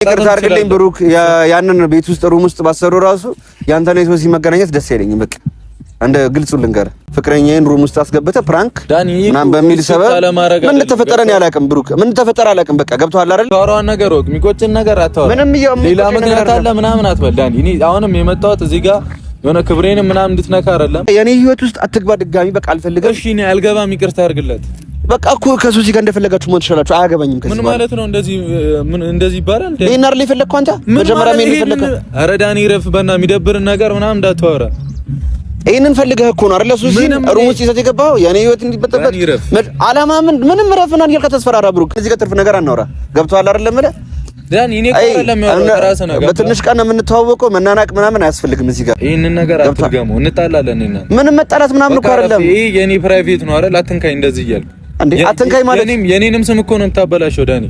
ይቅርታ አድርግልኝ ብሩክ። ያንን ቤት ውስጥ ሩም ውስጥ ባሰሩ ራሱ ያንተ ነው ሶሲ መገናኘት ደስ አይለኝም። በቃ እንደ ግልጹ ልንገር ፍቅረኛዬን ሩም ውስጥ አስገብተህ ፕራንክ ምናምን በሚል ሰበብ ምን ተፈጠረ ነው ያላቅም። ብሩክ ምን ተፈጠረ አላቅም። በቃ ገብቶሃል አይደል? ታወራውን ነገር ወቅ የሚቆጭን ነገር አታወራ። ምንም ሌላ ምክንያት አለ ምናምን አትበል ዳኒ። እኔ አሁንም የመጣሁት እዚህ ጋር የሆነ ክብሬን ምናምን እንድትነካ አይደለም። የኔ ህይወት ውስጥ አትግባ ድጋሚ። በቃ አልፈልግም። እሺ እኔ አልገባም። ይቅርታ አድርግለት። በቃ እኮ ከሶሲ ጋር እንደፈለጋችሁ መሆን ትችላላችሁ። አያገባኝም። ከዚህ ምን ማለት ነው? እንደዚህ ይባላል። ዲናር ላይ ፈለግኩ አንተ መጀመሪያ ምን ፈለግኩ? ኧረ ዳኒ ረፍ በና የሚደብርን ነገር ምናምን እንዳታወራ። ይሄንን ፈልገህ እኮ ነው አይደል? ሶሲ ሩም ውስጥ ይዘት የገባው የኔ ህይወት እንዲበጠበጥ አላማ ምንም ረፍናን እያልከ ተስፈራራ። ብሩክ እዚህ ጋር ትርፍ ነገር አናወራ። ገብቶሃል አይደለም? ዳኒ እኔ እኮ አይደለም ያወራው ራስህ ነው። በትንሽ ቀን የምንተዋወቀው መናናቅ ምናምን አያስፈልግም። እዚህ ጋር ይሄንን ነገር አትድገመው። እንጣላለን እና ምንም መጣላት ምናምን እኮ አይደለም። ይሄ የኔ ፕራይቬት ነው አይደል? አትንካኝ እንደዚህ እያልክ እንዴ አትንካኝ ማለት የኔንም ስም እኮ ነው የምታበላሸው ዳኒ።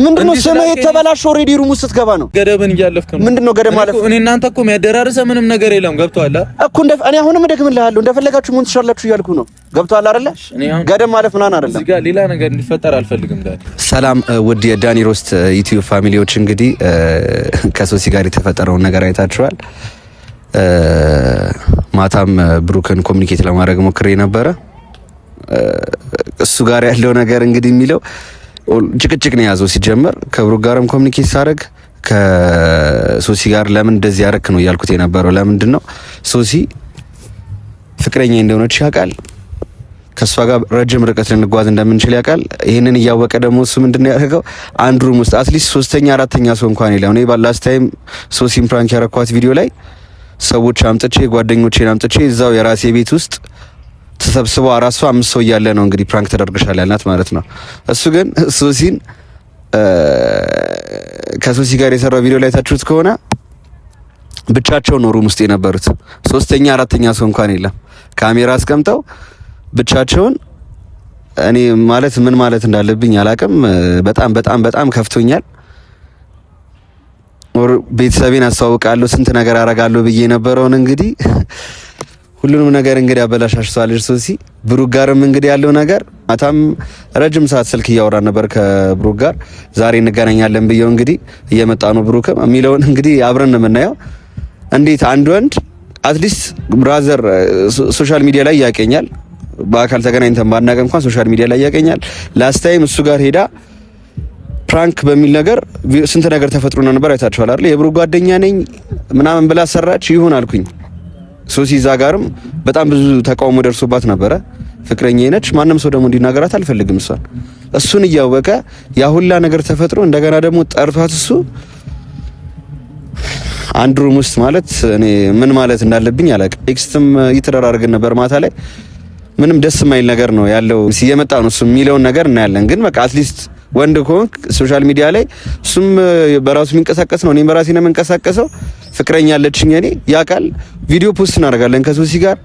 ምንድነው ስምህ የተበላሸው? ኦሬዲ ሩም ውስጥ ስትገባ ነው ገደብን እያለፍክ ነው። ምንድነው ገደብ ማለት? እኔ እናንተ እኮ የሚያደራርሰ ምንም ነገር የለም። ገብቶሃል እኮ እኔ አሁንም እደግምልሃለሁ እንደፈለጋችሁ መሆን ትችላላችሁ እያልኩ ነው። ገብቶሃል አይደለ? ገደብ ማለት ምናምን አይደለም። እዚህ ጋር ሌላ ነገር እንዲፈጠር አልፈልግም ዳኒ። ሰላም ውድ የዳኒ ሮስት ዩቲዩብ ፋሚሊዎች፣ እንግዲህ ከሶሲ ጋር የተፈጠረውን ነገር አይታችኋል። ማታም ብሩክን ኮሚኒኬት ለማድረግ ሞክሬ ነበረ። እሱ ጋር ያለው ነገር እንግዲህ የሚለው ጭቅጭቅ ነው ያዘው። ሲጀመር ከብሩክ ጋርም ኮሚኒኬት ሳደርግ ከሶሲ ጋር ለምን እንደዚህ ያረክ ነው እያልኩት የነበረው። ለምንድን ነው ሶሲ ፍቅረኛ እንደሆነች ያውቃል። ከሷ ጋር ረጅም ርቀት ልንጓዝ እንደምንችል ያውቃል። ይሄንን እያወቀ ደግሞ እሱ ምንድነው ያደረገው? አንድ ሩም ውስጥ አትሊስት ሶስተኛ አራተኛ ሰው እንኳን የለም። እኔ ላስት ታይም ሶሲን ፕራንክ ያረኳት ቪዲዮ ላይ ሰዎች አምጥቼ ጓደኞቼን አምጥቼ እዛው የራሴ ቤት ውስጥ ተሰብስበው አራሷ አምስት ሰው እያለ ነው እንግዲህ ፕራንክ ተደርገሻል ያልናት ማለት ነው። እሱ ግን ሶሲን ከሶሲ ጋር የሰራው ቪዲዮ ላይ ታችሁት ከሆነ ብቻቸውን ነው ሩም ውስጥ የነበሩት። ሶስተኛ አራተኛ ሰው እንኳን የለም። ካሜራ አስቀምጠው ብቻቸውን። እኔ ማለት ምን ማለት እንዳለብኝ አላቅም። በጣም በጣም በጣም ከፍቶኛል። ቤተሰቤን አስተዋውቃለሁ ስንት ነገር አረጋለሁ ብዬ የነበረውን እንግዲህ ሁሉንም ነገር እንግዲህ አበላሻሽቷል ሶሲ። ብሩክ ጋርም እንግዲህ ያለው ነገር ማታም ረጅም ሰዓት ስልክ እያወራን ነበር ከብሩክ ጋር። ዛሬ እንገናኛለን ብየው እንግዲህ እየመጣ ነው ብሩክም የሚለውን እንግዲህ አብረን ነው የምናየው። እንዴት አንድ ወንድ አትሊስት ብራዘር ሶሻል ሚዲያ ላይ ያቀኛል፣ በአካል ተገናኝተን ባናቀ እንኳን ሶሻል ሚዲያ ላይ ያቀኛል። ላስት ታይም እሱ ጋር ሄዳ ፕራንክ በሚል ነገር ስንት ነገር ተፈጥሮ ነበር አይታችኋል አይደል? የብሩክ ጓደኛ ነኝ ምናምን ብላ ሰራች። ይሁን አልኩኝ። ሶሲ እዛ ጋርም በጣም ብዙ ተቃውሞ ደርሶባት ነበረ። ፍቅረኛዬ ነች፣ ማንም ሰው ደግሞ እንዲናገራት አልፈልግም እሱን እያወቀ ያ ሁላ ነገር ተፈጥሮ እንደገና ደግሞ ጠርቷት እሱ አንድ ሩም ውስጥ ማለት እኔ ምን ማለት እንዳለብኝ አላውቅም። ቴክስትም ይተራራርገን ነበር ማታ ላይ። ምንም ደስ የማይል ነገር ነው ያለው። ሲየመጣ ነው እሱ የሚለውን ነገር እናያለን። ግን በቃ አትሊስት ወንድ ከሆንክ ሶሻል ሚዲያ ላይ እሱም በራሱ የሚንቀሳቀስ ነው፣ እኔም በራሴ ነው የምንቀሳቀሰው። ፍቅረኛ አለችኝ እኔ ያውቃል። ቪዲዮ ፖስት እናደርጋለን ከሶሲ ጋር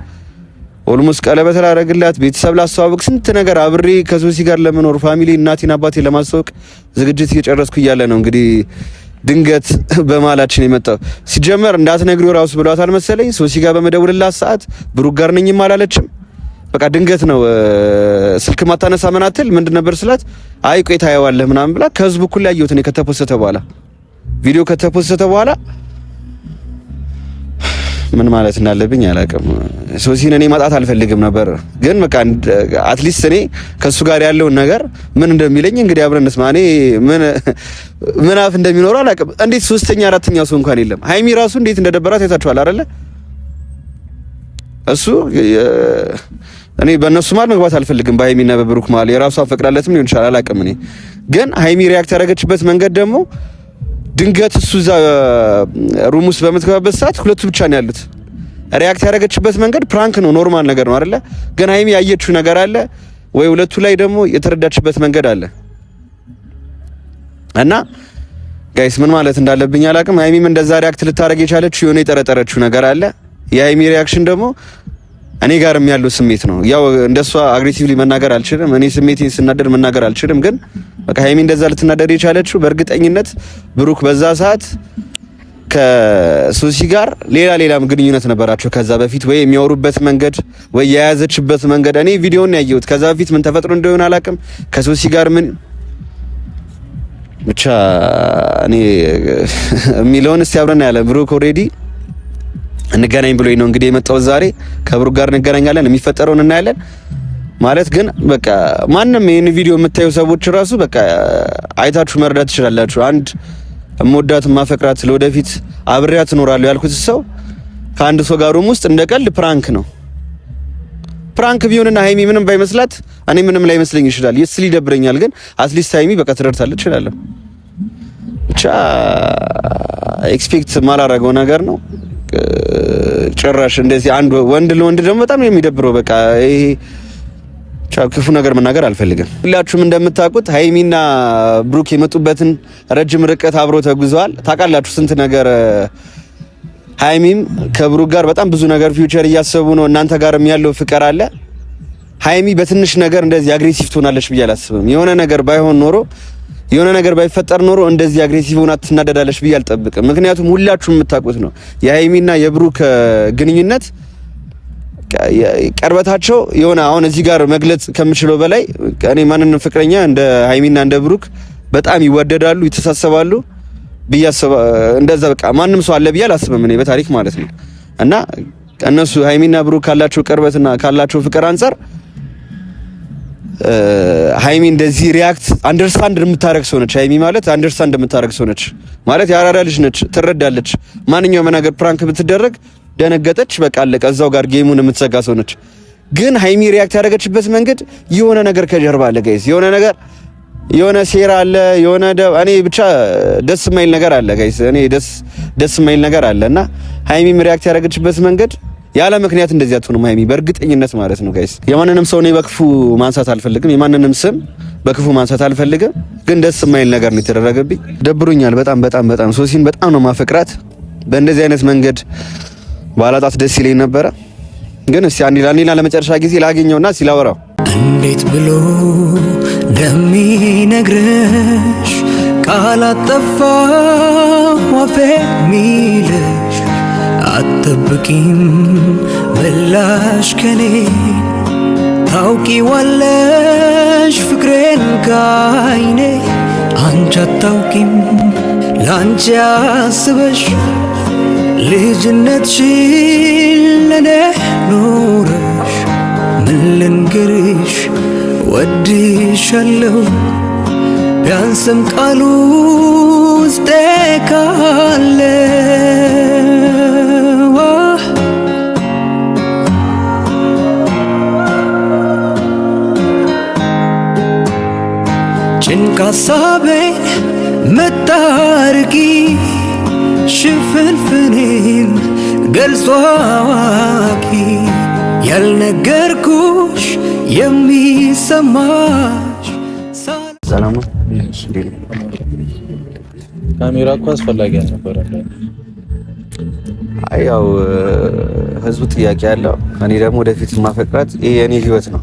ኦልሞስት ቀለበት ላደርግላት ቤተሰብ ላስተዋወቅ ስንት ነገር አብሬ ከሶሲ ጋር ለመኖር ፋሚሊ እናቴን አባቴ ለማስተዋወቅ ዝግጅት እየጨረስኩ እያለ ነው እንግዲህ ድንገት በማላችን የመጣው። ሲጀመር እንዳትነግሪው ራሱ ብሏታል መሰለኝ። ሶሲ ጋር በመደውልላት ሰዓት ብሩክ ጋር ነኝም አላለችም። በቃ ድንገት ነው ስልክ ማታነሳ ምናትል ምንድን ነበር ስላት፣ አይ ቆይ ታየዋለህ ምናምን ብላ ከህዝቡ እኩል ያየሁት እኔ ከተፖሰተ በኋላ ቪዲዮ ከተፖሰተ በኋላ ምን ማለት እንዳለብኝ አላውቅም። ሶሲን እኔ ማጣት አልፈልግም ነበር፣ ግን በቃ አትሊስት እኔ ከሱ ጋር ያለውን ነገር ምን እንደሚለኝ እንግዲህ አብረን እንስማ። እኔ ምን አፍ እንደሚኖረው አላውቅም። እንዴት ሶስተኛ አራተኛ ሰው እንኳን የለም። ሃይሚ ራሱ እንዴት እንደደበራት አይታችኋል አይደለ? እሱ እኔ በእነሱ ማል መግባት አልፈልግም። በሃይሚና በብሩክ ማል የራሷ ፈቅዳለትም ሊሆን ይችላል አላውቅም። እኔ ግን ሃይሚ ሪያክት ያደረገችበት መንገድ ደግሞ ድንገት እሱ እዛ ሩም ውስጥ በምትገባበት ሰዓት ሁለቱ ብቻ ነው ያሉት። ሪያክት ያደረገችበት መንገድ ፕራንክ ነው፣ ኖርማል ነገር ነው አይደለ? ግን ሃይሚ ያየችው ነገር አለ ወይ ሁለቱ ላይ ደግሞ የተረዳችበት መንገድ አለ። እና ጋይስ ምን ማለት እንዳለብኝ አላውቅም። ሃይሚም እንደዛ ሪያክት ልታደርግ የቻለችው የሆነ የጠረጠረችው ነገር አለ። የሃይሚ ሪያክሽን ደግሞ እኔ ጋርም ያለው ስሜት ነው። ያው እንደሷ አግሬሲቭሊ መናገር አልችልም፣ እኔ ስሜቴን ስናደር መናገር አልችልም። ግን በቃ ሃይሚ እንደዛ ልትናደር የቻለችው በእርግጠኝነት ብሩክ በዛ ሰዓት ከሶሲ ጋር ሌላም ግንኙነት ነበራቸው ከዛ በፊት፣ ወይ የሚያወሩበት መንገድ ወይ የያዘችበት መንገድ። እኔ ቪዲዮውን ያየሁት ከዛ በፊት ምን ተፈጥሮ እንደሆነ አላውቅም። ከሶሲ ጋር ምን ብቻ እኔ የሚለውን እስቲ አብረን ያለ ብሩክ ኦሬዲ እንገናኝ ብሎኝ ነው እንግዲህ የመጣው ዛሬ። ከብሩክ ጋር እንገናኛለን፣ የሚፈጠረውን እናያለን ማለት ግን በቃ ማንንም ይሄን ቪዲዮ የምታዩ ሰዎች ራሱ በቃ አይታችሁ መረዳት ትችላላችሁ። አንድ እምወዳት ማፈቅራት ለወደፊት አብሬያት እኖራለሁ ያልኩት ሰው ከአንድ ሰው ጋር ሩም ውስጥ እንደቀልድ ፕራንክ ነው። ፕራንክ ቢሆንና ሃይሚ ምንም ባይመስላት እኔ ምንም ላይመስለኝ ይችላል። የስ ሊደብረኛል ግን አትሊስት ሃይሚ በቃ ትረድታለች ይችላል። ብቻ ኤክስፔክት ማላረገው ነገር ነው። ጭራሽ እንደዚህ አንድ ወንድ ለወንድ ደግሞ በጣም የሚደብረው በቃ ይሄ ክፉ ነገር መናገር አልፈልግም። ሁላችሁም እንደምታውቁት ሃይሚና ብሩክ የመጡበትን ረጅም ርቀት አብሮ ተጉዘዋል። ታውቃላችሁ ስንት ነገር ሃይሚም ከብሩክ ጋር በጣም ብዙ ነገር ፊውቸር እያሰቡ ነው። እናንተ ጋርም ያለው ፍቅር አለ። ሃይሚ በትንሽ ነገር እንደዚህ አግሬሲቭ ትሆናለች ብዬ አላስብም። የሆነ ነገር ባይሆን ኖሮ የሆነ ነገር ባይፈጠር ኖሮ እንደዚህ አግሬሲቭ ሆና ትናደዳለች ብዬ አልጠብቅም። ምክንያቱም ሁላችሁም የምታውቁት ነው የሃይሚና የብሩክ ግንኙነት ቀርበታቸው የሆነ አሁን እዚህ ጋር መግለጽ ከምችለው በላይ እኔ ማንንም ፍቅረኛ እንደ ሃይሚና እንደ ብሩክ በጣም ይወደዳሉ፣ ይተሳሰባሉ ብያስባ እንደዛ በቃ ማንም ሰው አለ ብዬ አላስብም እኔ በታሪክ ማለት ነው። እና እነሱ ሃይሚና ብሩክ ካላቸው ቅርበትና ካላቸው ፍቅር አንፃር ሃይሚ እንደዚህ ሪያክት አንደርስታንድ የምታረግ ሰው ነች። ሃይሚ ማለት አንደርስታንድ የምታረግ ሰው ነች ማለት ያራዳ ልጅ ነች፣ ትረዳለች። ማንኛውም ነገር ፕራንክ ብትደረግ ደነገጠች፣ በቃ አለቀ። እዛው ጋር ጌሙን የምትዘጋ ሰው ነች። ግን ሃይሚ ሪያክት ያደረገችበት መንገድ የሆነ ነገር ከጀርባ አለ ጋይስ፣ የሆነ ነገር የሆነ ሴራ አለ፣ የሆነ እኔ ብቻ ደስ የማይል ነገር አለ ጋይስ፣ እኔ ደስ የማይል ነገር አለና ሃይሚ ሪያክት ያደረገችበት መንገድ ያለ ምክንያት እንደዚህ አትሆንም ሃይሚ በእርግጠኝነት ማለት ነው ጋይስ። የማንንም ሰው እኔ በክፉ ማንሳት አልፈልግም፣ የማንንም ስም በክፉ ማንሳት አልፈልግም። ግን ደስ የማይል ነገር ነው የተደረገብኝ፣ ደብሮኛል በጣም በጣም በጣም። ሶሲን በጣም ነው ማፈቅራት። በእንደዚህ አይነት መንገድ ባላጣት ደስ ይለኝ ነበረ። ግን እስቲ አንዴና ለመጨረሻ ጊዜ ላገኘውና ሲላወራው እንዴት ብሎ እንደሚነግርሽ ቃላት ጠፋ አፌ ሚልሽ አትጠብቂም ምላሽ ከኔ ታውቂዋለሽ ፍቅሬን ካይኔ አንቺ አታውቂም ላንቺ አስበሽ ልጅነትሽን ለኔ ኖረሽ ምን ልንገርሽ ወድሻለሁ ቢያንስም ቃሉ ውስጤ ካለ ጭንቅ ሀሳቤን መታርቂ ሽፍንፍኔን ገልጾ አዋቂ ያልነገርኩሽ የሚሰማሽ ሰላም። ካሜራ እኮ አስፈላጊ አልነበረም። አይ ያው ህዝቡ ጥያቄ ያለው እኔ ደግሞ ወደፊት ማፈቅራት ይሄ የኔ ህይወት ነው።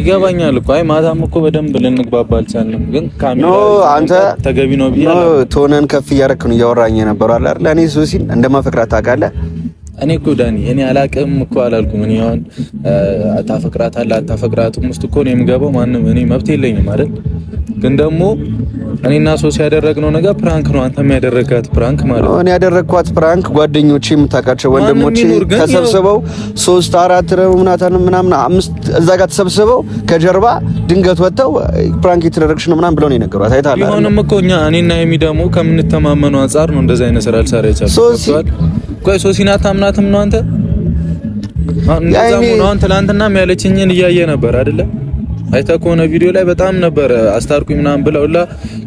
ይገባኛል እኮ አይ ማታም እኮ በደንብ ልንግባባ አልቻልንም። ግን ካሜራ አንተ ተገቢ ነው ብያለሁ። ቶነን ከፍ እያደረክ ነው እያወራኝ ነበር አይደል? እኔ ሶሲን እንደማፈቅራት ታውቃለህ። እኔ እኮ ዳኒ እኔ አላቅም እኮ አላልኩም። እኔ አሁን አታፈቅራታለህ አታፈቅራትም ውስጥ እኮ ነው የምገባው። ማንም እኔ መብት የለኝም አይደል? ግን ደግሞ እኔና ሶሲ ያደረግነው ነገር ፕራንክ ነው። አንተም ያደረጋት ፕራንክ ማለት ነው። እኔ ያደረግኳት ፕራንክ ጓደኞቼ የምታውቃቸው ወንድሞቼ ተሰብስበው 3 4 ምናምን 5 እዛ ጋር ተሰብስበው ከጀርባ ድንገት ወጥተው ፕራንክ የተደረግሽ ነው ምናምን ብለው ነው የነገሯት። አይታለ ቢሆንም እኮ እኔና ሀይሚ ደግሞ ከምንተማመነው አንፃር ነው እንደዛ አይነት ስራ ልሰራ ይቻላል። ቆይ ሶሲና ታምናትም ነው አንተ አንተ ትናንትናም ያለችኝን እያየ ነበር አይደለ? አይታ ከሆነ ቪዲዮ ላይ በጣም ነበር አስታርቁኝ ምናምን ብለውላ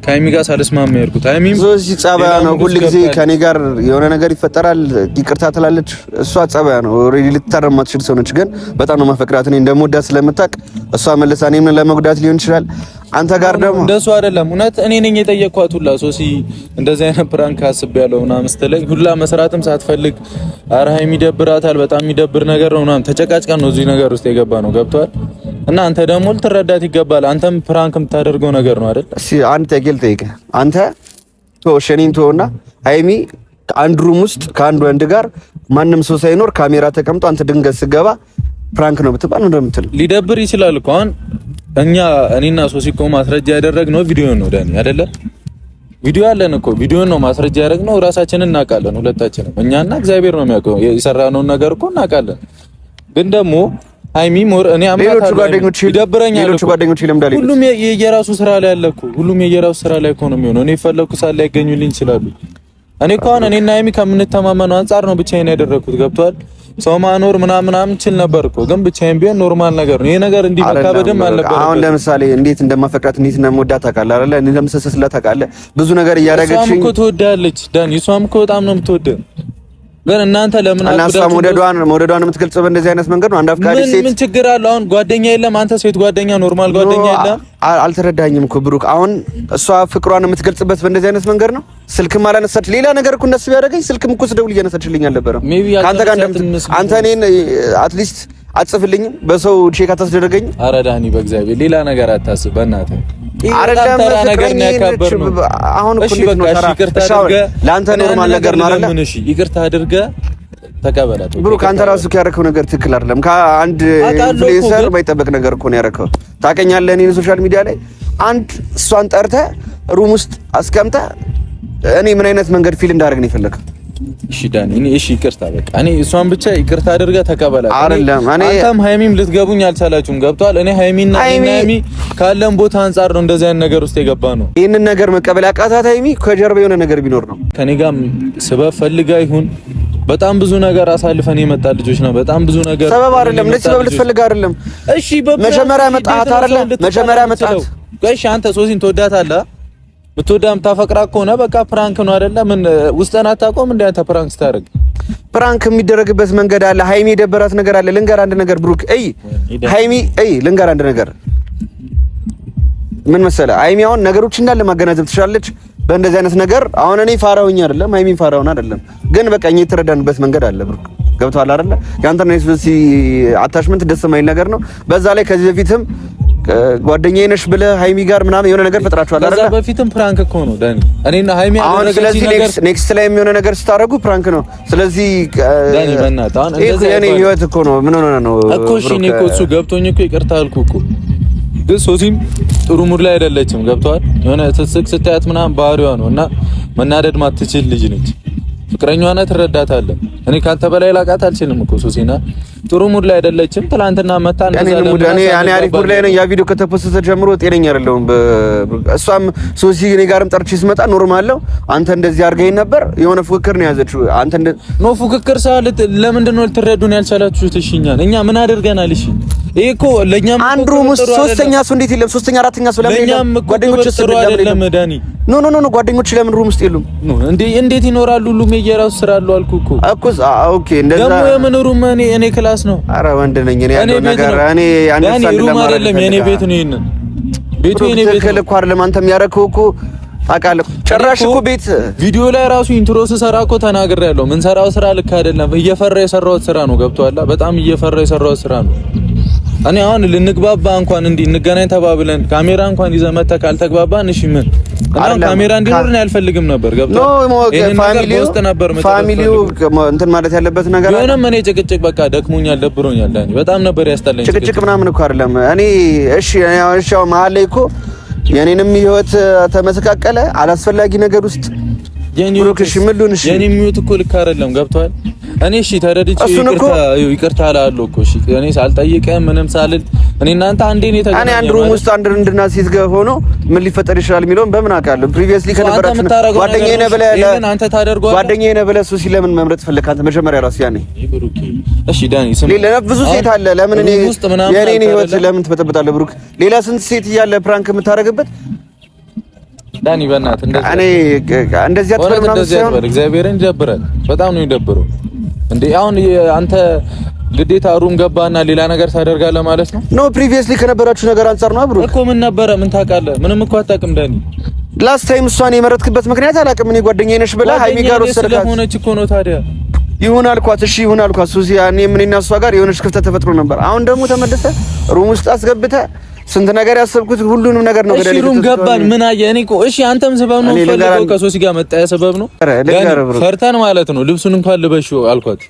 ከሀይሚ ጋር ሳልስማማ ያርኩት። ሀይሚም ሶሲ ጸባያ ነው። ሁሉ ጊዜ ከኔ ጋር የሆነ ነገር ይፈጠራል ይቅርታ ትላለች። እሷ ጸባያ ነው። ኦሬዲ ልትታረም ማትችል ሰው ነች። ግን በጣም ነው ማፈቅራት። እኔ እንደምወዳት ስለምታውቅ እሷ መልሳ እኔን ለመጉዳት ሊሆን ይችላል። አንተ ጋር ደግሞ እንደሱ አይደለም። እውነት እኔ ነኝ የጠየቅኳት ሁላ ሶሲ እንደዚህ አይነት ፕራንክ አስቤያለሁ ምናምን ስትለኝ ሁላ መስራትም ሳትፈልግ ኧረ ሀይሚ ይደብራታል በጣም የሚደብር ነገር ነው ምናምን ተጨቃጭቀን ነው እዚህ ነገር ውስጥ የገባ ነው። ገብቷል? እና አንተ ደግሞ ልትረዳት ይገባል። አንተም ፕራንክ የምታደርገው ነገር ነው አይደል? እሺ አንተ ተገል ጠይቀ አንተ ሸኒን ተውና ሀይሚ አንድ ሩም ውስጥ ከአንድ ወንድ ጋር ማንም ሰው ሳይኖር ካሜራ ተቀምጦ አንተ ድንገት ስገባ ፕራንክ ነው ብትባል እንደምትል ሊደብር ይችላል እኮ። አሁን እኔና ሶሲ እኮ ማስረጃ ያደረግነው ቪዲዮ ነው ዳኒ አይደለ? ቪዲዮ አለን እኮ ቪዲዮን ነው ማስረጃ ያደረግነው። ራሳችንን እናውቃለን ሁለታችንም፣ እኛና እግዚአብሔር ነው የሚያውቀው። የሰራነውን ነገር እኮ እናውቃለን። ግን ደግሞ ሃይሚ ሞር እኔ ሌሎቹ ጓደኞች ይደብረኛል። ሌሎቹ ጓደኞች ይለምዳል። ሁሉም የየራሱ ስራ ላይ ያለ እኮ ሁሉም የየራሱ ስራ ላይ እኮ ነው የሚሆነው። እኔ ፈለኩ ሳለ ያገኙልኝ ይችላሉ። እኔ እኮ አሁን እኔና ሃይሚ ከምንተማመነው አንፃር ነው ብቻዬን ያደረኩት። ገብቷል። ሰው ማኖር ምናምን ችል ነበር እኮ ግን ብቻዬን ቢሆን ኖርማል ነገር ነው። ይሄ ነገር እንዲመካበድም አልነበረም። አሁን ለምሳሌ እንዴት እንደማፈቅራት እንዴት እንደምወዳት ታውቃለህ አይደለ? እኔ ለምሰሰስላት ታውቃለህ። ብዙ ነገር እያደረገችኝ እሷም እኮ ትወዳለች ዳኒ፣ እሷም እኮ በጣም ነው የምትወደው። ግን እናንተ ለምን አናሳ ሞደዷን የምትገልጸው በእንደዚህ አይነት መንገድ ነው? አንድ አፍቃሪ ሴት ምን ችግር አለው? አሁን ጓደኛ የለም አንተ ሴት ጓደኛ ኖርማል ጓደኛ የለም? አልተረዳኝም እኮ ብሩክ። አሁን እሷ ፍቅሯን የምትገልጽበት በእንደዚህ አይነት መንገድ ነው። ስልክም አላነሳች። ሌላ ነገር እኮ እንደሱ ቢያደርገኝ ስልክም እኮ ስደውል እያነሳችልኝ አልነበረም። ካንተ ጋር አንተ እኔን አትሊስት አጽፍልኝም በሰው ቼክ አታስደረገኝ። ኧረ ዳኒ በእግዚአብሔር ሌላ ነገር አታስብ በእናትህ። አይደለም ነገር ነው ያካበርነው። አሁን እኮ ይቅርታ አድርገህ ለአንተ ኖርማል ነገር ነው አይደል? እሺ ይቅርታ አድርገህ ተቀበላት ብሩክ። አንተ ራስህ ያደረከው ነገር ትክክል አይደለም። ከአንድ ኢንፍሉዌንሰር የማይጠበቅ ነገር እኮ ነው ያደረከው። ታውቀኛለህ፣ እኔ ሶሻል ሚዲያ ላይ አንድ እሷን ጠርተህ ሩም ውስጥ አስቀምጠህ እኔ ምን አይነት መንገድ ፊል እንዳደረግ ነው የፈለከው? እሺ ዳኒ፣ እሺ ይቅርታ በቃ እኔ እሷን ብቻ ይቅርታ አድርገህ ተቀበላት። አይደለም አንተም ሃይሚም ልትገቡኝ አልቻላችሁም። ገብቷል። እኔ ሃይሚና ሃይሚ ካለን ቦታ አንፃር ነው እንደዚህ አይነት ነገር ውስጥ የገባ ነው። ይሄንን ነገር መቀበል ያቃታት ሃይሚ ከጀርባ የሆነ ነገር ቢኖር ነው። ከኔ ጋር ስበብ ፈልጋ ይሁን በጣም ብዙ ነገር አሳልፈን የመጣ ልጆች ነው። በጣም ብዙ ነገር ሰበብ አይደለም። ለዚህ ሰበብ ልትፈልግ አይደለም። እሺ መጀመሪያ መጣሃት አይደለም? መጀመሪያ መጣሃት። እሺ አንተ ሶሲን ትወዳታለህ? ብትወዳም ታፈቅራ ከሆነ በቃ ፕራንክ ነው አይደለ? ምን ውስጠን አታውቀውም እንዴ አንተ ፕራንክ ስታደርግ? ፕራንክ የሚደረግበት መንገድ አለ። ሃይሚ የደበራት ነገር አለ። ልንገር አንድ ነገር ብሩክ፣ ሃይሚ ልንገር አንድ ነገር ምን መሰለህ፣ ሃይሚ አሁን ነገሮች እንዳለ ማገናዘብ ትችላለች በእንደዚህ አይነት ነገር። አሁን እኔ ፋራውኝ አይደለም፣ ሃይሚን ፋራውን አይደለም፣ ግን በቃ እኛ የተረዳንበት መንገድ አለ ብሩክ። ገብቶሃል አይደለ? ያንተና የሱሲ አታችመንት ደስ የማይል ነገር ነው። በዛ ላይ ከዚህ በፊትም ጓደኛዬ ነሽ ብለህ ሃይሚ ጋር ምናምን የሆነ ነገር ፈጥራችኋል አይደል? ከዛ በፊትም ፕራንክ እኮ ነው ዳኒ። እኔና ሃይሚ አደረገች ነገር ኔክስት ላይ የሆነ ነገር ስታደርጉ ፕራንክ ነው። ስለዚህ ዳኒ በእናትህ አሁን እንደዛ የኔ ህይወት እኮ ነው። ምን ሆነ ነው እኮ? እሺ እኔ እኮ እሱ ገብቶኝ እኮ ይቅርታ አልኩህ እኮ። ግን ሶሲም ጥሩ ሙድ ላይ አይደለችም። ገብቶሃል? የሆነ ትስቅ ስታያት ምናምን ባህሪዋ ነው እና መናደድ ማትችል ልጅ ነች። ፍቅረኛዋ ናት፣ ትረዳታለህ። እኔ ካንተ በላይ ላቃት አልችልም እኮ ሶሲና ጥሩ ሙድ ላይ አይደለችም። ትላንትና መጣ እንደዛ እኔ አሪፍ ሙድ ላይ ነኝ። ያ ቪዲዮ ከተፖስተ ጀምሮ ጤነኛ አይደለሁም። እሷም ሶሲ እኔ ጋርም ጠርቼ ስመጣ ኖርማል ነው። አንተ እንደዚህ አድርገኸኝ ነበር። የሆነ ፉክክር ነው ያዘችው። አንተ ኖ ፉክክር ሳልት ለምንድን ነው ልትረዱን ያልቻላችሁት? እሺ እኛ ምን አድርገናል? እሺ ይሄ እኮ ለኛም አንድ ሩም ውስጥ ሶስተኛ ሰው እንዴት የለም? ሶስተኛ አራተኛ ሰው ለምን ጓደኞች ጥሩ አይደለም ዳኒ? ኖ ጓደኞች ለምን ሩም ውስጥ የሉም? እንዴት ይኖራሉ? ሁሉም የየራሱ ስራ አለው አልኩህ እኮ። ኦኬ እንደዛ ደግሞ የምን ሩም? እኔ ክላስ ነው። ኧረ ወንድ ነኝ እኔ ያለው ነገር እኔ አንድ ሰዓት ሩም አይደለም የኔ ቤት ነው። ይሄን ቤቱ የኔ ቤት ነው እኮ አይደለም አንተም ያረከው እኮ ታውቃለህ። ጭራሽ እኮ ቤት ቪዲዮ ላይ ራሱ ኢንትሮ ስሰራ እኮ ተናግሬያለሁ። ምን ሰራው ስራ ልክ አይደለም። እየፈራ የሰራሁት ስራ ነው። ገብቶሃል? በጣም እየፈራ የሰራሁት ስራ ነው። እኔ አሁን ልንግባባ እንኳን እንዲህ እንገናኝ ተባብለን ካሜራ እንኳን ይዘህ መተህ ካልተግባባን እሺ ምን እና ካሜራ እንዲኖርን አልፈልግም ነበር። ገብቶሃል? ፋሚሊው እንትን ማለት ያለበት ነገር አለ። ምንም እኔ ጭቅጭቅ በቃ ደክሞኛል፣ ደብሮኛል ዳኒ። በጣም ነበር ያስጠላኝ ጭቅጭቅ ምናምን እኮ አይደለም። እኔ እሺ መሀል ላይ እኮ የኔንም ህይወት ተመሰቃቀለ አላስፈላጊ ነገር ውስጥ የኔ ህይወት እኮ ልክ አይደለም። ገብቶሃል? እኔ እሺ ተረድቼ ይቅርታ አላለሁ እኮ። እሺ እኔ ሳልጠይቅህ ምንም ሳልል እኔ እናንተ አንዴ ነው የተገናኘው። እኔ አንድ ሩም ውስጥ አንድ እንድና ሴት ጋር ሆኖ ምን ሊፈጠር ይችላል የሚለውን በምን አውቃለሁ? ፕሪቪየስሊ ከነበራችሁ ጓደኛዬ ነህ ብለህ ሱሲ ለምን መምረጥ ፈለክ አንተ? መጀመሪያ ራሱ ያኔ እሺ ዳኒ ስም ሌላ ብዙ ሴት አለ። ለምን እኔ የኔን ህይወት ለምን ትበጠብጣለህ? ብሩክ ሌላ ስንት ሴት እያለ ፕራንክ የምታረግበት ዳኒ በእናትህ እንደዚህ አትበል። እግዚአብሔርን ይደብራል። በጣም ነው የሚደብረው። እንዴ አሁን አንተ ግዴታ ሩም ገባና ሌላ ነገር ታደርጋለህ ማለት ነው? ኖ ፕሪቪየስሊ ከነበራችሁ ነገር አንፃር ነው ብሩክ እኮ። ምን ነበረ? ምን ታውቃለህ? ምንም እኮ አታውቅም ዳኒ። ላስት ታይም እሷን የመረጥክበት ምክንያት አላውቅም። እኔ ጓደኛዬ ነሽ ብለህ ሃይሚ ጋር ወሰድካት ስለሆነች እኮ ነው። ታዲያ ይሁን አልኳት። እሺ ይሁን አልኳት። ሱሲ ያኔ እኔና እሷ ጋር የሆነች ክፍተት ተፈጥሮ ነበር። አሁን ደግሞ ተመልሰህ ሩም ውስጥ አስገብተህ ስንት ነገር ያሰብኩት ሁሉንም ነገር ነው። እሺ ሩም ገባን። ምን አየህ? እኔ እኮ እሺ አንተም ሰበብ ነው ፈልገው ከሶሲ ጋር መጣ። ሰበብ ነው ፈርተን ማለት ነው። ልብሱን እንኳን ልበሽው አልኳት።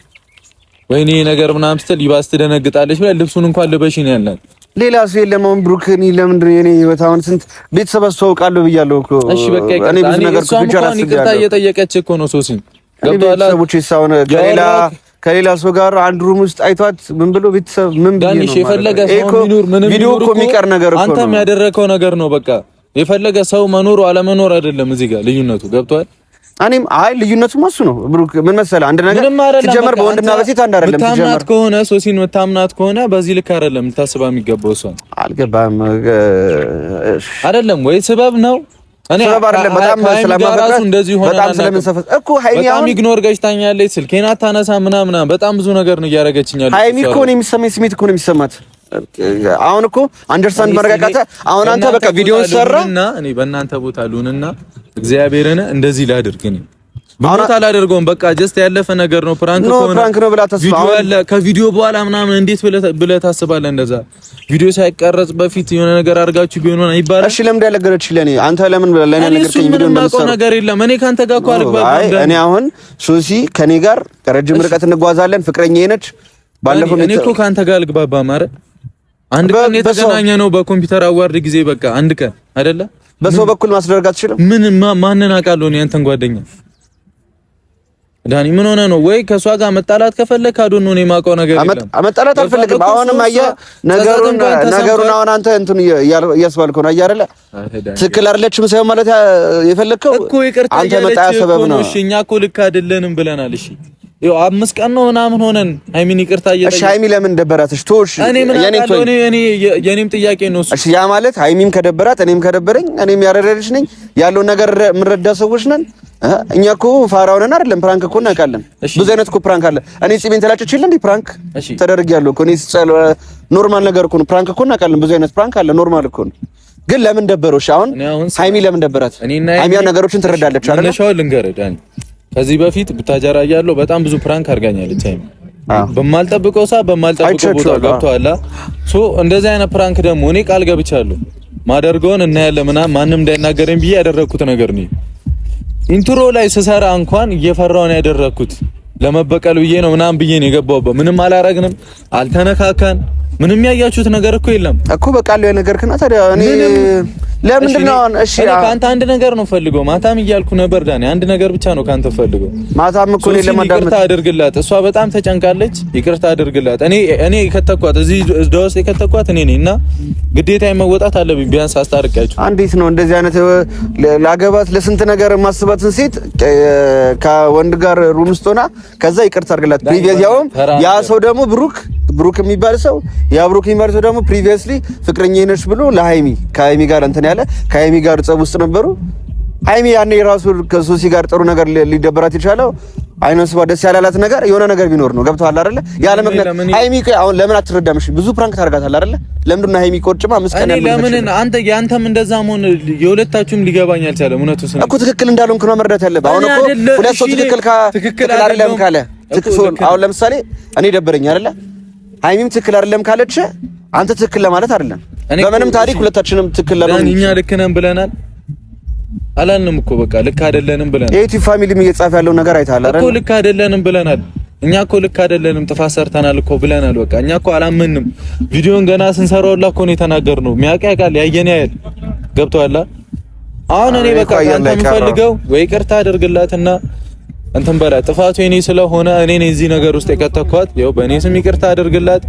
ወይኔ ነገር ምናምን ስትል ይባስ ትደነግጣለች ብላ ልብሱን እንኳን ልበሽ ነው ያላት። ሌላ ሰው የለም። አሁን ብሩክ እኔ ለምንድን ነው የኔ ህይወት አሁን ስንት ቤተሰብ አስተዋውቃለሁ ብያለሁ እኮ። እሺ በቃ እኔ ብዙ ነገር ይቅርታ እየጠየቀች እኮ ነው ሶሲ። ገብቶሃል? ቤተሰቦች ሳይሆን ከሌላ ሰው ጋር አንድ ሩም ውስጥ አይቷት ምን ብሎ ቤተሰብ ምን ብዬ ነው የፈለገ ሰው ሚኑር ምንም ቪዲዮ እኮ የሚቀር ነገር እኮ ነው። አንተም ያደረከው ነገር ነው። በቃ የፈለገ ሰው መኖር አለመኖር አይደለም እዚህ ጋር ልዩነቱ። ገብቶሃል? እኔም ልዩነቱ እሱ ነው ብሩክ። ምን መሰለህ አንድ ነገር ሲጀመር በወንድና በሴት አንድ አይደለም። ምታምናት ከሆነ ሶሲን ምታምናት ከሆነ በዚህ ልክ አይደለም ልታስባ የሚገባው ሰው አልገባም አይደለም ወይ ስበብ ነው። እኔ በጣም ስለማፈቅራት እንደዚህ ሆነ በጣም ስለምንሰፈስ እኮ ሃይሚ በጣም ኢግኖር ገጭታኛለች። ስልኬን አታነሳ ምናምን በጣም ብዙ ነገር ነው እያደረገችኛል። ሃይሚ እኮ ነው የሚሰማኝ ስሜት እኮ ነው የሚሰማት። አሁን እኮ አንደርስታንድ ማረጋጋታ አሁን አንተ በቃ ቪዲዮን ሰራና እኔ በእናንተ ቦታ ልሁንና እግዚአብሔርን እንደዚህ ላድርግ ነው ማለት አላደርገውም። በቃ ጀስት ያለፈ ነገር ነው። ፕራንክ ነው ብላ ተስፋ ቪዲዮ አለ። ከቪዲዮ በኋላ ምናምን እንዴት ብለህ ታስባለህ? እንደዛ ቪዲዮ ሳይቀረጽ በፊት የሆነ ነገር አድርጋችሁ ቢሆን ነው ይባላል። እሺ ለምን ያለገረች ለኔ አንተ ለምን ለኔ ነገር ከኝ ቪዲዮ እንደምትሰራ ነገር የለም። እኔ ካንተ ጋር እኮ አልግባባም። እኔ አሁን ሶሲ ከኔ ጋር ረጅም ርቀት እንጓዛለን። ፍቅረኛዬ ነች። ባለፈው እኔ እኮ ካንተ ጋር አልግባባም ማለት አንድ ቀን የተገናኘ ነው በኮምፒውተር አዋርድ ጊዜ በቃ አንድ ቀን አይደለ? በሰው በኩል ማስደረግ አትችልም። ምን ማንን አውቃለሁ እኔ አንተን ጓደኛ ዳኒ ምን ሆነ ነው? ወይ ከሷ ጋር መጣላት ከፈለክ አዶን ነው እኔ የማውቀው ነገር የለም። መጣላት አልፈልግም። አሁንም አየህ ነገሩን አሁን አንተ እንትን እያስባልከው ነው አየህ አይደለ? ትክክል አይደለችም ሳይሆን ማለት የፈለከው አንተ መጣያ ሰበብ ነው። እሺ እኛ እኮ ልክ አይደለንም ብለናል። እሺ ይኸው 5 ቀን ነው ምናምን ሆነን ሃይሚን ይቅርታ እየጠየቅን። እሺ ሃይሚ ለምን ደበራትሽ? ቶሽ የኔም ጥያቄ ነው እሱ። እሺ ያ ማለት ሃይሚም ከደበራት እኔም ከደበረኝ እኔም ያረረልሽ ነኝ ያለው ነገር የምንረዳ ሰዎች ነን። እኛ እኮ ፋራው ነን አይደለም። ፕራንክ እኮ እናውቃለን። ብዙ አይነት እኮ ፕራንክ አለ። እኔ ጺሜን ተላጭቼ እንዴ ፕራንክ ተደርጊያለሁ እኮ። እኔ ኖርማል ነገር እኮ ነው። ፕራንክ እኮ እናውቃለን። ብዙ አይነት ፕራንክ አለ። ኖርማል እኮ ነው። ግን ለምን ደበሮሽ? አሁን ሃይሚ ለምን ደበራት? ሃይሚ ነገሮችን ትረዳለች አይደል? ለሻው ልንገርህ ዳኒ ከዚህ በፊት ቡታጀራ እያለሁ በጣም ብዙ ፕራንክ አድርጋኛለች ሃይሚ። በማልጠብቀው ሰዓት በማልጠብቀው ቦታ ገብቷላ። ሶ እንደዚህ አይነት ፕራንክ ደግሞ እኔ ቃል ገብቻለሁ ማደርገውን እናያለን ምናምን ማንም እንዳይናገረኝ ብዬ ያደረኩት ነገር ነው። ኢንትሮ ላይ ስሰራ እንኳን እየፈራው ነው ያደረኩት። ለመበቀል ብዬ ነው ምናምን ብዬ ነው የገባሁበት። ምንም አላረግንም፣ አልተነካካን፣ ምንም ያያችሁት ነገር እኮ የለም እኮ በቃ ያለው ነገር ከና ታዲያ እኔ ለምንድን ነው እሺ ካንተ አንድ ነገር ነው ፈልገው። ማታም እያልኩ ነበር ዳኒ አንድ ነገር ብቻ ነው ካንተ ፈልገው። ማታም እኮ እኔ ለማዳመጥ ይቅርታ አድርግላት። እሷ በጣም ተጨንቃለች። ይቅርታ አድርግላት። እኔ ከተኳት እዚህ ደውስ ከተኳት እኔ ነኝ እና ግዴታ መወጣት አለብኝ። ቢያንስ አስታርቃችሁ። አንዲት ነው እንደዚህ አይነት ላገባት ለስንት ነገር ማስባትን ሴት ከወንድ ጋር ሩም ውስጥ ሆና ከዛ ይቅርታ አድርግላት። ፕሪቪየስ ያውም ያ ሰው ደግሞ ብሩክ የሚባል ሰው ያ ብሩክ የሚባል ሰው ደግሞ ፕሪቪየስሊ ፍቅረኛዬ ነች ብሎ ለሃይሚ ከሃይሚ ጋር እንትን ያለ ከሃይሚ ጋር ጸብ ውስጥ ነበሩ። ሃይሚ ያኔ ራሱ ከሶሲ ጋር ጥሩ ነገር ሊደበራት ይችላል። አይነስ ደስ ያላላት ነገር የሆነ ነገር ቢኖር ነው። ገብቶሃል አይደለ? ያለ ምክንያት ሃይሚ አሁን ለምን አትረዳም? እሺ ብዙ ፕራንክ ታደርጋታለህ አይደለ? ለምንድን ነው ሃይሚ ቆጭማ መስከና ለምን ያንተም እንደዛ መሆን የሁለታችሁም ሊገባኝ አልቻለም። እውነቱ ስለ እኮ ትክክል እንዳልሆንክ ነው መረዳት ያለብህ። አሁን እኮ ሁለት ሰው ትክክል አይደለም ካለ አሁን ለምሳሌ እኔ ደበረኝ አይደለ? ሃይሚም ትክክል አይደለም ካለች አንተ ትክክል ለማለት አይደለም። በምንም ታሪክ ሁለታችንም ትክክል ለማለት እኛ ልክ ነን ብለናል አላልንም እኮ በቃ ልክ አይደለንም ብለናል። የዩቲዩብ ፋሚሊም እየጻፈ ያለው ነገር አይተሃል አይደል? እኮ ልክ አይደለንም ብለናል። እኛ እኮ ልክ አይደለንም ጥፋት ሰርተናል እኮ ብለናል። በቃ እኛ እኮ አላመንም። ቪዲዮን ገና ስንሰራውላ እኮ ነው የተናገርነው። የሚያውቅ ያውቃል፣ ያየን ያያል። ገብቶሃል? አሁን እኔ በቃ አንተ የምፈልገው ወይ ይቅርታ አድርግላትና እንትን በላ ጥፋቱ የኔ ስለሆነ እኔ ነኝ እዚህ ነገር ውስጥ የከተኳት። ያው በእኔ ስም ይቅርታ አድርግላት።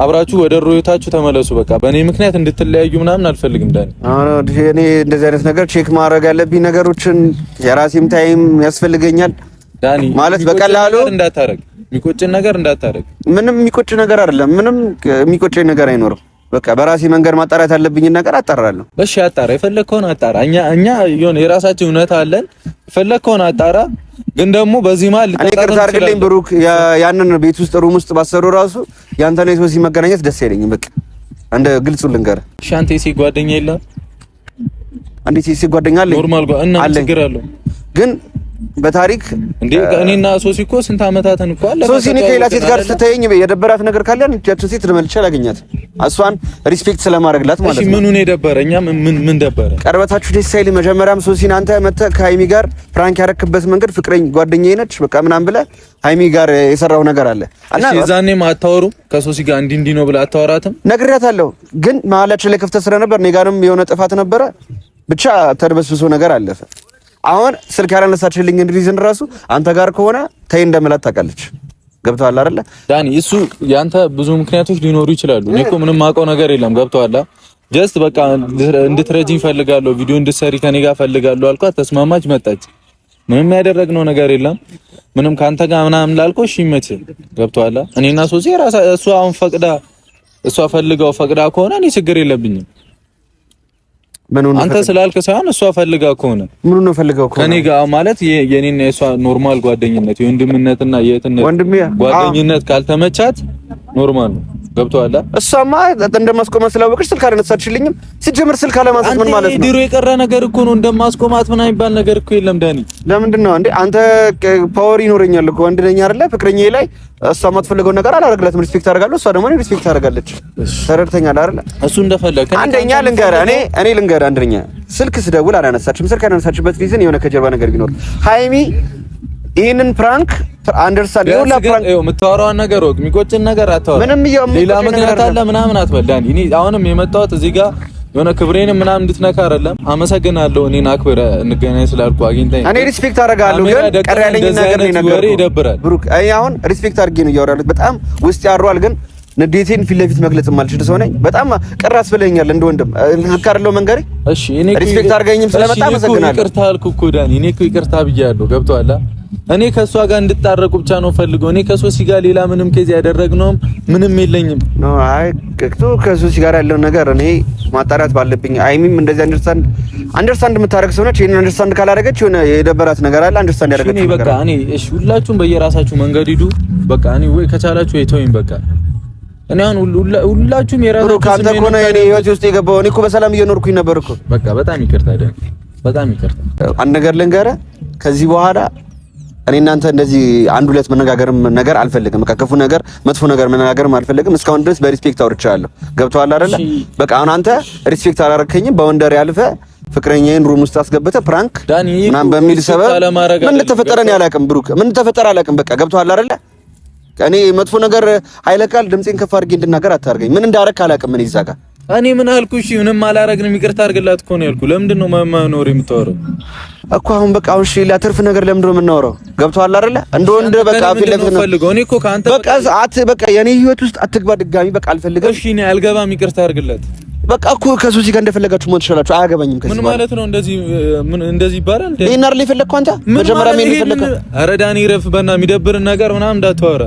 አብራችሁ ወደ ሮዮታችሁ ተመለሱ። በቃ በእኔ ምክንያት እንድትለያዩ ምናምን አልፈልግም ዳኒ። እኔ እንደዚህ አይነት ነገር ቼክ ማድረግ ያለብኝ ነገሮችን የራሴም ታይም ያስፈልገኛል ዳኒ። ማለት በቀላሉ እንዳታረግ የሚቆጭን ነገር እንዳታረግ። ምንም የሚቆጭ ነገር አይደለም። ምንም የሚቆጨኝ ነገር አይኖርም። በቃ በራሴ መንገድ ማጣራት ያለብኝ ነገር አጣራለሁ። እሺ አጣራ፣ የፈለከውን አጣራ። እኛ የሆነ የራሳችን እውነት አለን። የፈለከውን አጣራ። ግን ደግሞ በዚህ ማለት ይቅርታ አድርግልኝ ብሩክ። ያንን ቤት ውስጥ ሩም ውስጥ ባሰሩ ራሱ ያንተ ነው ሶሲ መገናኘት ደስ አይለኝም። በቃ እንደ ግልጹ ልንገር። እሺ አንተ የሴት ጓደኛ የለም? አንዴ የሴት ጓደኛ አለኝ። ኖርማል እና ችግር አለው። ግን በታሪክ እንዴ እኔና ሶሲ እኮ ስንት አመታትን እኮ አለ። ሶሲ ከሌላ ሴት ጋር ስትተይኝ የደበራት ነገር ካለ ያቺን ሴት ልመልቼ አላገኛት እሷን ሪስፔክት ስለማድረግላት ማለት ነው። እሺ ምኑን የደበረኛ ምን ደበረ? ቀርበታችሁ ደስ ሳይል መጀመሪያም ሶሲን አንተ መተህ ከሃይሚ ጋር ፕራንክ ያረክበት መንገድ ፍቅረኝ ጓደኛዬ ነች በቃ ምናምን ብለህ ሃይሚ ጋር የሰራው ነገር አለ እና እዛኔም አታወሩም ከሶሲ ጋር እንዲህ ነው ብለህ አታወራትም? ነግሬያታለሁ፣ ግን መሀላችን ላይ ክፍተት ስለነበር እኔ ጋርም የሆነ ጥፋት ነበረ። ብቻ ተድበስብሶ ነገር አለፈ። አሁን ስልክ ያላነሳችልኝ ሪዝን ራሱ አንተ ጋር ከሆነ ተይ እንደምላት ታውቃለች። ገብቶሃል አይደለ ዳኒ? እሱ ያንተ ብዙ ምክንያቶች ሊኖሩ ይችላሉ። እኔ እኮ ምንም ማውቀው ነገር የለም። ገብቶሃል? ጀስት በቃ እንድትረጂኝ ፈልጋለሁ፣ ቪዲዮ እንድትሰሪ ከኔ ጋር ፈልጋለሁ አልኳት። ተስማማች፣ መጣች። ምንም ያደረግነው ነገር የለም። ምንም ካንተ ጋር ምናምን ላልከው እሺ ይመችህ። ገብቶሃል? እኔና ሶሲ እሷ አሁን እሷ ፈቅዳ ከሆነ እኔ ችግር የለብኝም። አንተ ስላልክ ሳይሆን እሷ ፈልጋ ከሆነ ምኑን ነው ፈልጋው ከሆነ ከኔ ጋር ማለት የኔና የሷ ኖርማል ጓደኝነት የወንድምነትና የእህትነት ጓደኝነት ካልተመቻት ኖርማል ነው። ገብቶሃል? እሷማ እንደማስቆማት ስላወቅሽ ስልክ አላነሳችልኝም። ሲጀምር ስልክ አለማንሳት ምን ማለት ነው? ድሮ የቀረ ነገር እኮ ነው። እንደማስቆማት ምን አይባል ነገር እኮ የለም ዳኒ። ለምንድን ነው እንዴ? አንተ ፓወር ይኖረኛል እኮ ወንድ ነኝ አይደለ? ፍቅረኛዬ ላይ እሷ የማትፈልገው ነገር አላደርግላትም። ሪስፔክት አደርጋለሁ፣ እሷ ደግሞ ሪስፔክት ታደርጋለች። ተረድተኛል አይደለ? እሱ እንደፈለከ አንደኛ ልንገርህ፣ እኔ ልንገርህ፣ አንደኛ ስልክ ስደውል አላነሳችም። ስልክ ያነሳችበት ሪዝን የሆነ ከጀርባ ነገር ቢኖር ሃይሚ ይሄንን ፕራንክ አንደርስታንድ ይሁላ ፕራንክ የምታወራው ነገር ወቅ የሚቆጭን ነገር አታወራ። ምንም ሌላ ምክንያት አለ ምናምን አትበል ዳኒ። እኔ አሁንም የመጣሁት እዚህ ጋር የሆነ ክብሬን ምናምን እንድትነካ አይደለም። አመሰግናለሁ እኔን አክብረህ እንገናኝ ስላልኩ አግኝተኝ እኔ ሪስፔክት አደርጋለሁ። ግን ቀር ያለኝ ነገር ነው ነገር ይደብራል። ብሩክ አሁን ሪስፔክት አድርጌ ነው እያወራሁት። በጣም ውስጥ ያሯል። ግን ንዴቴን ፊት ለፊት መግለጽ የማልችል ሰው ነኝ። በጣም ቅር አስብለኛል እንደ ወንድም ልክ አይደለው መንገሬ። እሺ እኔ ሪስፔክት አድርገኝም ስለመጣ አመሰግናለሁ። ይቅርታ አልኩ እኮ ዳኒ። እኔ እኮ ይቅርታ ብያለሁ። ገብቶሃል? እኔ ከሷ ጋር እንድታረቁ ብቻ ነው ፈልገው። እኔ ከሶሲ ጋር ሌላ ምንም ኬዝ ያደረግነው ምንም የለኝም። ኖ አይ ከሶሲ ጋር ያለው ነገር እኔ ማጣራት ባለብኝ አይሚም እንደዚህ አንደርስታንድ የምታረግ ሰው ነች። ይሄን አንደርስታንድ ካላደረገች የሆነ የደበራት ነገር አለ። አንደርስታንድ ያደረገች እኔ በቃ እኔ እሺ ሁላችሁም በየራሳችሁ መንገድ ሂዱ። በቃ እኔ ወይ ከቻላችሁ የተወኝ በቃ እኔ አሁን ሁላችሁም የራሳችሁ ካንተ ከሆነ የኔ ህይወት ውስጥ የገባው እኔ እኮ በሰላም እየኖርኩኝ ነበር እኮ። በቃ በጣም ይቅርታ አይደል? በጣም ይቅርታ። አንድ ነገር ልንገርህ፣ ከዚህ በኋላ እኔ እናንተ እንደዚህ አንድ ሁለት መነጋገርም ነገር አልፈልግም። በቃ ክፉ ነገር መጥፎ ነገር መነጋገርም አልፈልግም። እስካሁን ድረስ በሪስፔክት አውርቻለሁ። ገብቶሃል አይደለ? በቃ አሁን አንተ ሪስፔክት አላረከኝም። በወንደር ያልፈ ፍቅረኛዬን ሩም ውስጥ አስገብተህ ፕራንክ ምናምን በሚል ሰበብ ምን ተፈጠረ ነው ያላቅም። ብሩክ ምን ተፈጠረ አላቅም። በቃ ገብቶሃል አይደለ? እኔ መጥፎ ነገር ኃይለ ቃል ድምጼን ከፍ አድርጌ እንድናገር አታርገኝ። ምን እንዳረክ አላቅም። ምን ይዛጋ እኔ ምን አልኩ? እሺ ምንም አላረግንም። ይቅርታ አድርግላት እኮ ነው ያልኩ። ለምንድን ነው ማማኖር የምታወራው እኮ አሁን? በቃ አሁን እሺ ለትርፍ ነገር ለምንድን ነው የምናወራው? ገብቶሃል አይደለ? እንደ ወንድ በቃ ፊልም ነው ፈልገው። እኔ እኮ ካንተ በቃ የኔ ህይወት ውስጥ አትግባ ድጋሚ። በቃ አልፈልግም። እሺ እኔ አልገባም። ይቅርታ አድርግላት። በቃ እኮ ከሱሲ ጋር እንደፈለጋችሁ መሆን ትችላላችሁ። አያገባኝም። ከዚህ ምን ማለት ነው? እንደዚህ ይባላል እንዴ? ይሄን አይደል የፈለግከው አንተ? መጀመሪያ ምን የፈለግከው? ኧረ ዳኒ ረፍ በና የሚደብርን ነገር ምናምን እንዳታወራ።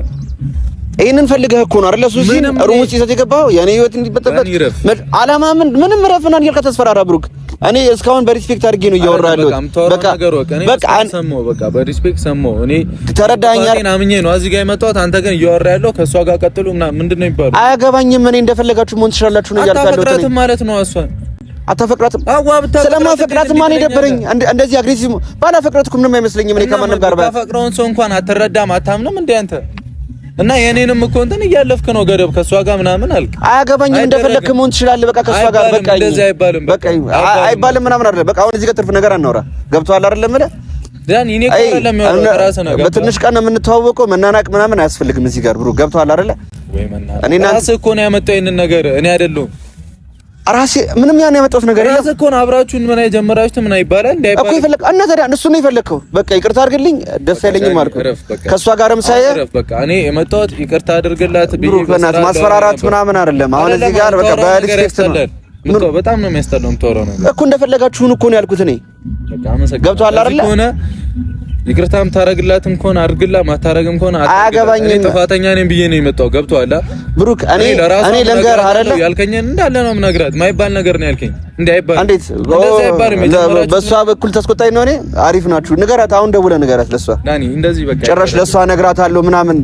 ይሄንን ፈልገህ እኮ ነው አይደል? ሱሲ ሩም ውስጥ ይዘት የገባው የኔ ህይወት እንዲበጠበጥ አላማ ምንም ረፍናን ይልካ ተስፈራራ። ብሩክ እኔ እስካሁን በሪስፔክት አድርጌ ነው እያወራለሁ። በቃ በሪስፔክት ሰማው። እኔ ተረዳኸኝ? አምኜ ነው እዚህ ጋር የመጣሁት። አንተ ግን እያወራ ያለው ከሷ ጋር ቀጥሉ ምናምን ምንድን ነው የሚባለው? አያገባኝም። እኔ እንደፈለጋችሁ መሆን ትችላላችሁ ነው እያልኩ ያለሁት። አታፈቅራትም ማለት ነው እሷን አታፈቅራትም? ስለማፈቅራትም ማን የደበረኝ? እንደዚህ አግሬሲቭ ባላፈቅራትኩም ምንም አይመስለኝም። እኔ ከማንም ጋር ባላፈቅረውን ሰው እንኳን አትረዳም አታምንም እንዴ አንተ? እና የኔንም እኮ እንትን እያለፍክ ነው ገደብ ከሷ ጋር ምናምን አልክ። አያገባኝም። እንደፈለክ መሆን ትችላለህ። በቃ ከሷ ጋር በቃ እንደዚህ አይባልም። በቃ አይባልም ምናምን አይደለም። በቃ አሁን እዚህ ጋር ትርፍ ነገር አናወራ። ገብቶሃል አይደለም? ዳኒ እኔ እኮ አይደለም ያወራው ራስህ ነው። በትንሽ ቀን የምንተዋወቀው መናናቅ ምናምን አያስፈልግም እዚህ ጋር ብሩ። ገብቶሃል አይደለ? ወይ መናናቅ እኔ ራስህ እኮ ነው ያመጣው ይሄንን ነገር እኔ አይደለሁም። ራሴ ምንም ያን ያመጣሁት ነገር የለም። ራስህ እኮ ነው አብራችሁን ምን አይጀምራችሁት ምን አይባላል እንዴ? እኮ ይፈልክ እና ታዲያ እሱ ነው የፈለከው። በቃ ይቅርታ አድርግልኝ ደስ አይለኝም አልኩህ። ከሷ ጋርም ሳይ በቃ እኔ የመጣሁት ይቅርታ አድርግላት ብዬ በእናትህ ማስፈራራት ምናምን አይደለም። አሁን እዚህ ጋር በቃ በሪስፔክት ነው። በጣም ነው የሚያስጠላው የምታወራው ነገር እኮ እንደፈለጋችሁን እኮ ነው ያልኩት እኔ። በቃ አመሰግናለሁ። ገብቶሃል አይደለ? ይቅርታም ታረግላትም ከሆነ አድርግላ ማታረግም ከሆነ አያገባኝም። እኔ ጥፋተኛ ነኝ ብዬ ነው የመጣው። ገብቶሃል ብሩክ? እኔ ልንገርህ አይደለ ያልከኝ እንዳለ ነው የምነግራት። ማይባል ነገር ነው ያልከኝ። እንዴ አይባል እንዴት በሷ በኩል ተስቆጣኝ ነው። እኔ አሪፍ ናችሁ ንገራት። አሁን ደውለህ ንገራት ለሷ ዳኒ። እንደዚህ በቃ ጭራሽ ለሷ እነግራታለሁ ምናምን።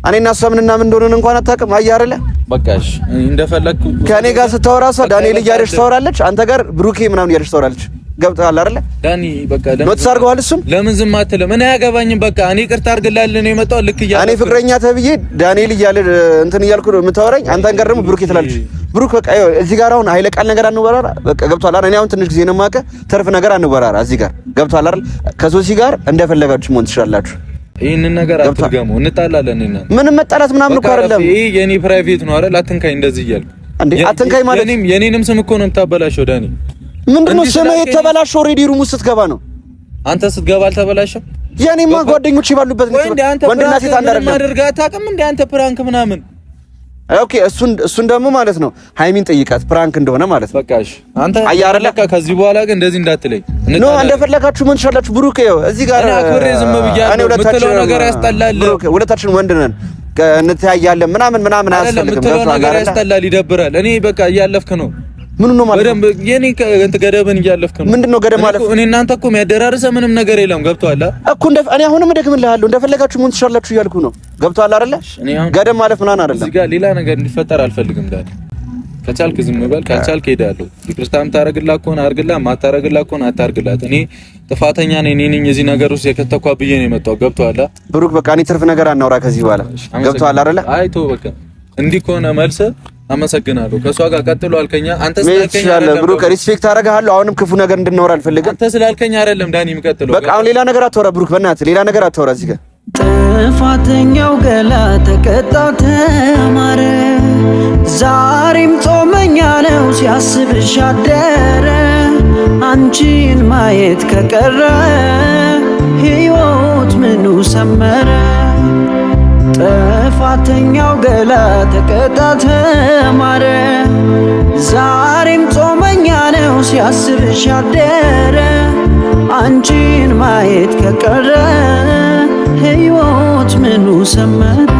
እኔ እና እሷ ምንና ምን እንደሆነ እንኳን አታውቅም። አየህ አይደለ? በቃ እሺ እንደፈለግኩ ከኔ ጋር ስታወራ እሷ ዳንኤል እያለች ታወራለች። አንተ ጋር ብሩኬ ምናምን እያለች ታወራለች። ገብቶሃል አይደለ ዳኒ? በቃ ኖትስ አድርገዋል። እሱም ለምን ዝም አትልም? እኔ አያገባኝም። በቃ እኔ ይቅርታ አድርግልሃል ነው የመጣው። ልክ እያለ እኔ ፍቅረኛ ተብዬ ዳንኤል እያለ እንትን እያልኩ ነው የምታወራኝ። አንተን ጋር ደግሞ ብሩክ ትላለች። ብሩክ በቃ እዚህ ጋር አሁን ኃይለ ቃል ነገር አንወራራ። በቃ ገብቶሃል አይደል? እኔ አሁን ትንሽ ጊዜ ነው የማውቀው። ተርፍ ነገር አንወራራ እዚህ ጋር ገብቶሃል አይደል? ከሶሲ ጋር እንደፈለጋችሁ መሆን ትችላላችሁ። ይሄንን ነገር አትድገሙ። እንጣላለን እና ምንም መጣላት ምናምን እኮ አይደለም። ይሄ የኔ ፕራይቬት ነው አይደል? አትንካኝ እንደዚህ እያልኩ እንዴ አትንካኝ ማለት የኔንም ስም እኮ ነው የምታበላሸው ዳኒ። ምንድነው ስም የተበላሸው? ኦሬዲ ሩም ውስጥ ስትገባ ነው። አንተ ስትገባ አልተበላሸም? የኔማ ጓደኞች ይባሉበት ነው። ወንድና ሴት አንድ አይደለም። ማድረግ አታውቅም እንዴ አንተ ፕራንክ ምናምን? ኦኬ እሱን ደግሞ ማለት ነው ሃይሚን ጠይቃት ፕራንክ እንደሆነ ማለት ነው። በቃ እሺ አንተ በቃ ከዚህ በኋላ ግን እንደዚህ እንዳትለኝ ነው። እንደፈለጋችሁ ምን ትሻላችሁ። ብሩክ ይኸው እዚህ ጋር እኔ አክብሬ ዝም ብያለሁ። የምትለው ነገር ያስጠላል። ብሩክ ሁለታችን ወንድ ነን እንተያያለን ምናምን አያስፈልግም። የምትለው ነገር ያስጠላል፣ ይደብራል። እኔ በቃ እያለፍክ ነው። ምን ነው ማለት በደንብ የኔ ገደብን እያለፍክ ነው። ምንድነው ገደብ ማለት? እኔ እናንተ እኮ የሚያደራርሰ ምንም ነገር የለም። ገብቶሃል እኮ እኔ አሁንም እደግምልሃለሁ እንደፈለጋችሁ ምን ትሻላችሁ እያልኩ ነው። ገብቶሃል አይደለ? ገደብ ማለት ምናምን አይደለም። እዚህ ጋር ሌላ ነገር እንዲፈጠር አልፈልግም ዳኒ። ከቻልክ ዝም በል፣ ካልቻልክ ሄዳለሁ። ይቅርታም ታረግላት ከሆነ አርግላት፣ ማታረግላት ከሆነ አታርግላት። እኔ ጥፋተኛ ነኝ እዚህ ነገር ውስጥ የከተኳ ብዬ ነው የመጣው። ገብቶሃል ብሩክ? በቃ እኔ ትርፍ ነገር አናውራ ከዚህ በኋላ ገብቶሃል አይደለ? አይቶ በቃ እንዲህ ከሆነ መልስ አመሰግናለሁ። ከሷ ጋር ቀጥሎ አልከኛ። አንተ ስላልከኝ አይደለም ብሩክ፣ ሪስፔክት አደርግሃለሁ። አሁንም ክፉ ነገር እንድናወራ አልፈልግም። አንተ ስላልከኝ አይደለም ዳኒ የምቀጥለው። በቃ አሁን ሌላ ነገር አትወራ ብሩክ፣ በእናትህ ሌላ ነገር አትወራ። እዚህ ጋር ጥፋተኛው ገላ ተቀጣ ተማረ። ዛሬም ጾመኛ ነው ሲያስብሽ አደረ። አንቺን ማየት ከቀረ ሕይወት ምኑ ሰመረ። ጥፋተኛው ገላ ተቀጣ ተማረ። ዛሬም ጾመኛ ነው ሲያስብሽ አደረ። አንቺን ማየት ከቀረ ሕይወት ምኑ ሰመረ።